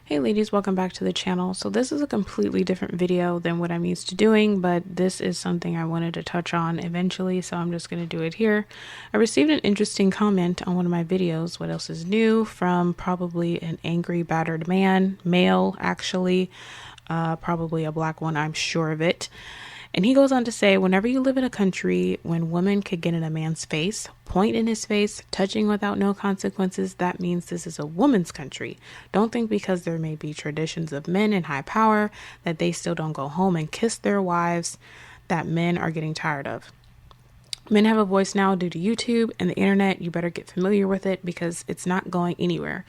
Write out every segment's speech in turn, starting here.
Hey ladies, welcome back to the channel. So this is a completely different video than what I'm used to doing, but this is something I wanted to touch on eventually, so I'm just going to do it here. I received an interesting comment on one of my videos, What Else Is New, from probably an angry, battered man, male actually, probably a black one, I'm sure of it. And he goes on to say, whenever you live in a country when women could get in a man's face, point in his face, touching without no consequences, that means this is a woman's country. Don't think because there may be traditions of men in high power that they still don't go home and kiss their wives that men are getting tired of. Men have a voice now due to YouTube and the internet. You better get familiar with it because it's not going anywhere.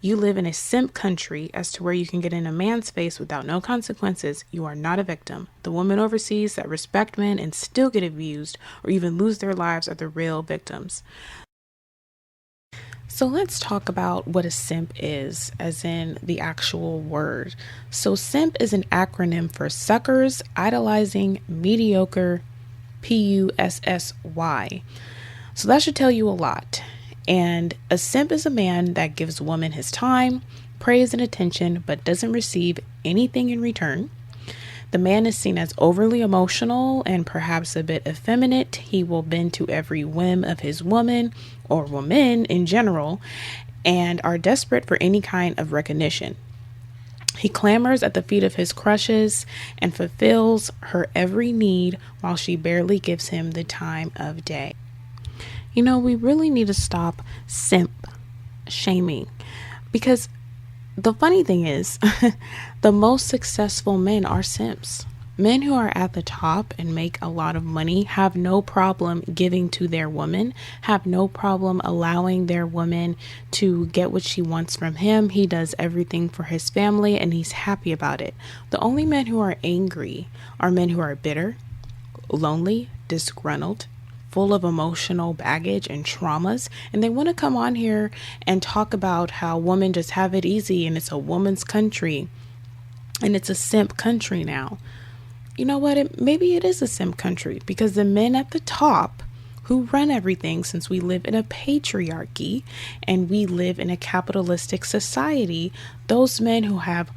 You live in a simp country as to where you can get in a man's face without no consequences. You are not a victim. The women overseas that respect men and still get abused or even lose their lives are the real victims. So let's talk about what a simp is, as in the actual word. So simp is an acronym for suckers, idolizing, mediocre, PUSSY. So that should tell you a lot. And a simp is a man that gives women his time, praise, and attention, but doesn't receive anything in return. The man is seen as overly emotional and perhaps a bit effeminate. He will bend to every whim of his woman or women in general and are desperate for any kind of recognition. He clamors at the feet of his crushes and fulfills her every need while she barely gives him the time of day. You know, we really need to stop simp shaming, because the funny thing is the most successful men are simps. Men who are at the top and make a lot of money have no problem giving to their woman, have no problem allowing their woman to get what she wants from him. He does everything for his family and he's happy about it. The only men who are angry are men who are bitter, lonely, disgruntled, full of emotional baggage and traumas, and they want to come on here and talk about how women just have it easy and it's a woman's country and it's a simp country now. You know what? Maybe it is a simp country because the men at the top who run everything, since we live in a patriarchy and we live in a capitalistic society, those men who have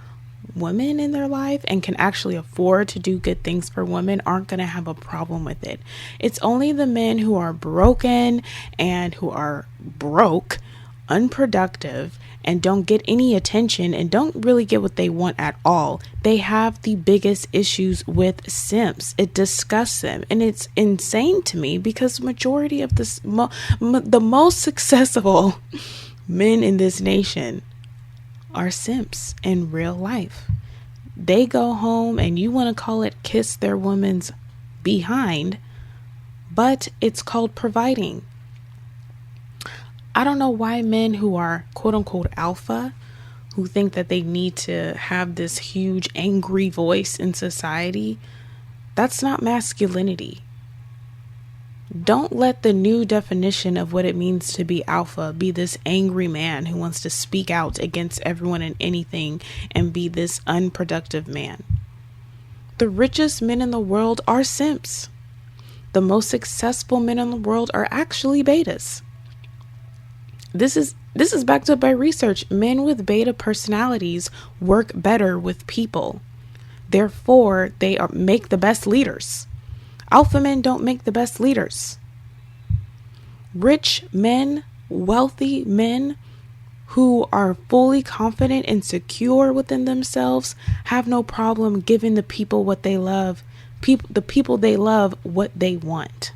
women in their life and can actually afford to do good things for women aren't going to have a problem with it. It's only the men who are broken and who are broke, unproductive, and don't get any attention and don't really get what they want at all. They have the biggest issues with simps. It disgusts them, and it's insane to me because majority of this the most successful men in this nation are simps in real life. They go home and you want to call it kiss their woman's behind, but it's called providing. I don't know why men who are quote unquote alpha, who think that they need to have this huge angry voice in society, that's not masculinity. Don't let the new definition of what it means to be alpha be this angry man who wants to speak out against everyone and anything and be this unproductive man. The richest men in the world are simps. The most successful men in the world are actually betas. This is backed up by research. Men with beta personalities work better with people. Therefore, they make the best leaders. Alpha men don't make the best leaders. Rich men, wealthy men who are fully confident and secure within themselves have no problem giving the people what they love, the people they love what they want.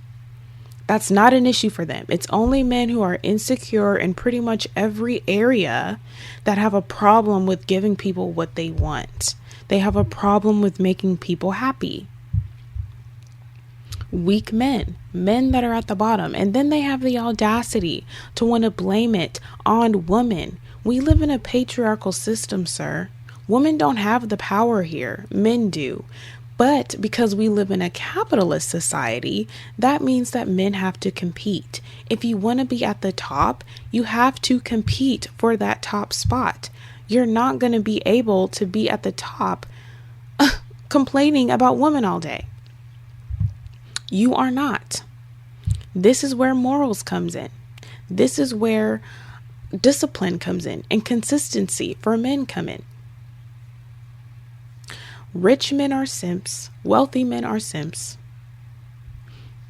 That's not an issue for them. It's only men who are insecure in pretty much every area that have a problem with giving people what they want. They have a problem with making people happy. Weak men that are at the bottom, and then they have the audacity to want to blame it on women. We live in a patriarchal system, sir. Women don't have the power here. Men do. But because we live in a capitalist society, that means that men have to compete. If you want to be at the top, you have to compete for that top spot. You're not going to be able to be at the top complaining about women all day. You are not. This is where morals comes in. This is where discipline comes in and consistency for men come in. Rich men are simps. Wealthy men are simps.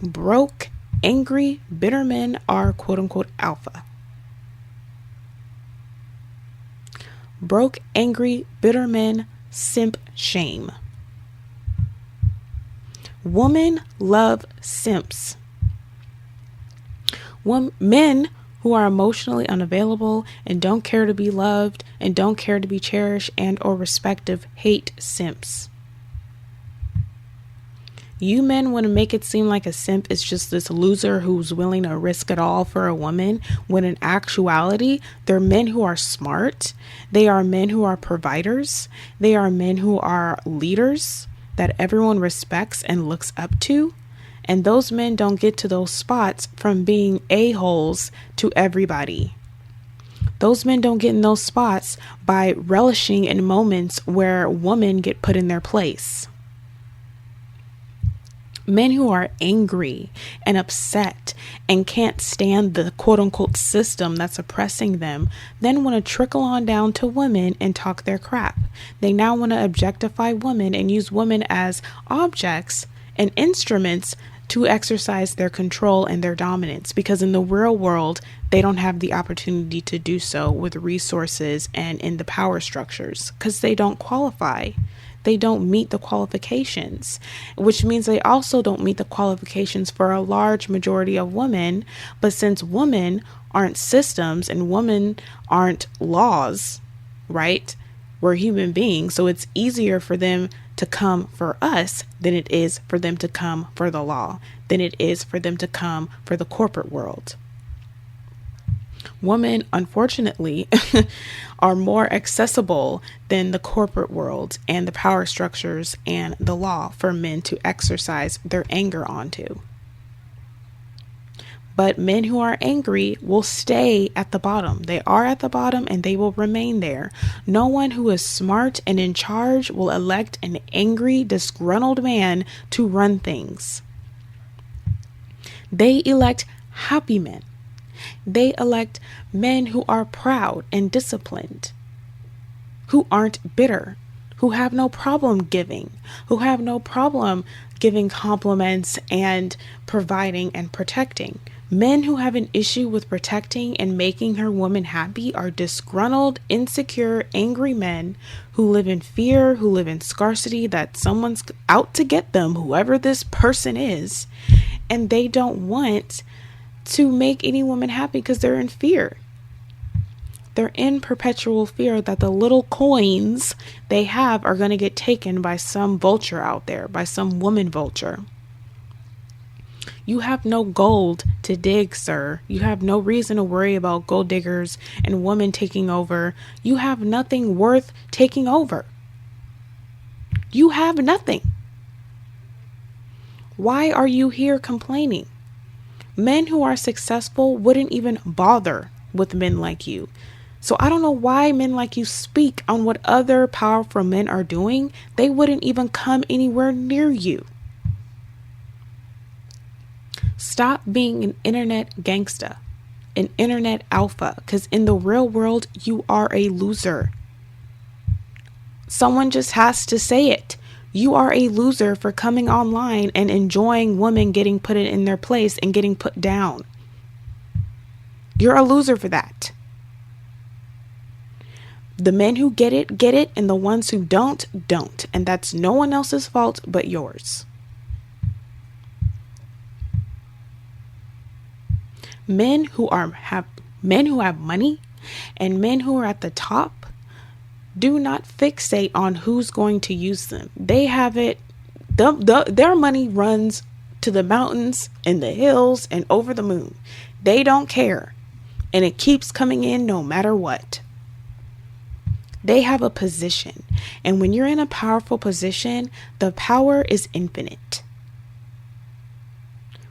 Broke, angry, bitter men are quote unquote alpha. Broke, angry, bitter men, simp shame. Women love simps. Men who are emotionally unavailable and don't care to be loved and don't care to be cherished and or respected hate simps. You men want to make it seem like a simp is just this loser who's willing to risk it all for a woman, when in actuality, they're men who are smart. They are men who are providers. They are men who are leaders that everyone respects and looks up to. And those men don't get to those spots from being a-holes to everybody. Those men don't get in those spots by relishing in moments where women get put in their place. Men who are angry and upset and can't stand the quote unquote system that's oppressing them then want to trickle on down to women and talk their crap. They now want to objectify women and use women as objects and instruments to exercise their control and their dominance, because in the real world, they don't have the opportunity to do so with resources and in the power structures because they don't qualify. They don't meet the qualifications, which means they also don't meet the qualifications for a large majority of women. But since women aren't systems and women aren't laws, right? We're human beings. So it's easier for them to come for us than it is for them to come for the law, than it is for them to come for the corporate world. Women, unfortunately, are more accessible than the corporate world and the power structures and the law for men to exercise their anger onto. But men who are angry will stay at the bottom. They are at the bottom and they will remain there. No one who is smart and in charge will elect an angry, disgruntled man to run things. They elect happy men. They elect men who are proud and disciplined, who aren't bitter, who have no problem giving, who have no problem giving compliments and providing and protecting. Men who have an issue with protecting and making her woman happy are disgruntled, insecure, angry men who live in fear, who live in scarcity, that someone's out to get them, whoever this person is, and they don't want to make any woman happy because they're in fear. They're in perpetual fear that the little coins they have are going to get taken by some vulture out there, by some woman vulture. You have no gold to dig, sir. You have no reason to worry about gold diggers and women taking over. You have nothing worth taking over. You have nothing. Why are you here complaining? Men who are successful wouldn't even bother with men like you. So I don't know why men like you speak on what other powerful men are doing. They wouldn't even come anywhere near you. Stop being an internet gangsta, an internet alpha, because in the real world, you are a loser. Someone just has to say it. You are a loser for coming online and enjoying women getting put in their place and getting put down. You're a loser for that. The men who get it, and the ones who don't. And that's no one else's fault but yours. Men who have money and men who are at the top do not fixate on who's going to use them. They have it. Their money runs to the mountains and the hills and over the moon. They don't care. And it keeps coming in no matter what. They have a position. And when you're in a powerful position, the power is infinite.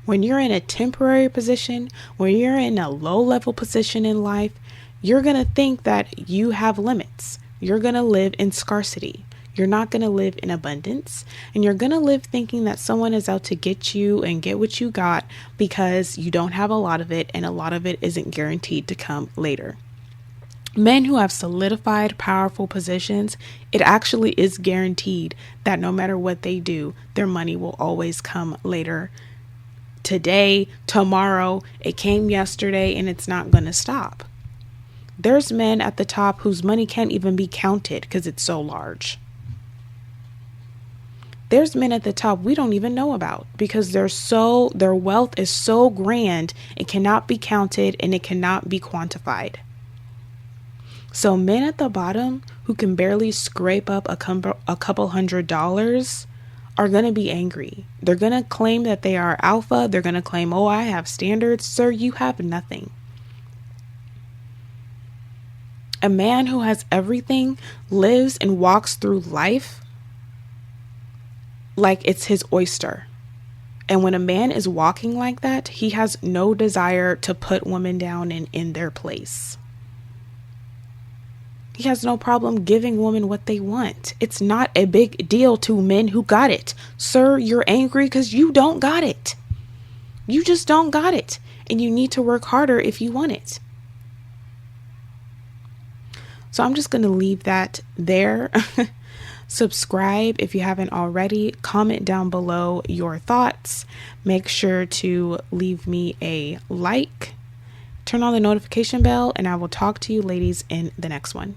When you're in a temporary position, when you're in a low-level position in life, you're going to think that you have limits. You're going to live in scarcity. You're not going to live in abundance. And you're going to live thinking that someone is out to get you and get what you got because you don't have a lot of it and a lot of it isn't guaranteed to come later. Men who have solidified powerful positions, it actually is guaranteed that no matter what they do, their money will always come later. Today, tomorrow, it came yesterday, and it's not going to stop. There's men at the top whose money can't even be counted because it's so large. There's men at the top we don't even know about because their wealth is so grand, it cannot be counted and it cannot be quantified. So men at the bottom who can barely scrape up a couple $100s are going to be angry. They're going to claim that they are alpha. They're going to claim, oh, I have standards. Sir, you have nothing. A man who has everything lives and walks through life like it's his oyster. And when a man is walking like that, he has no desire to put women down and in their place. He has no problem giving women what they want. It's not a big deal to men who got it. Sir, you're angry because you don't got it. You just don't got it. And you need to work harder if you want it. So I'm just going to leave that there. Subscribe if you haven't already. Comment down below your thoughts. Make sure to leave me a like. Turn on the notification bell, and I will talk to you ladies in the next one.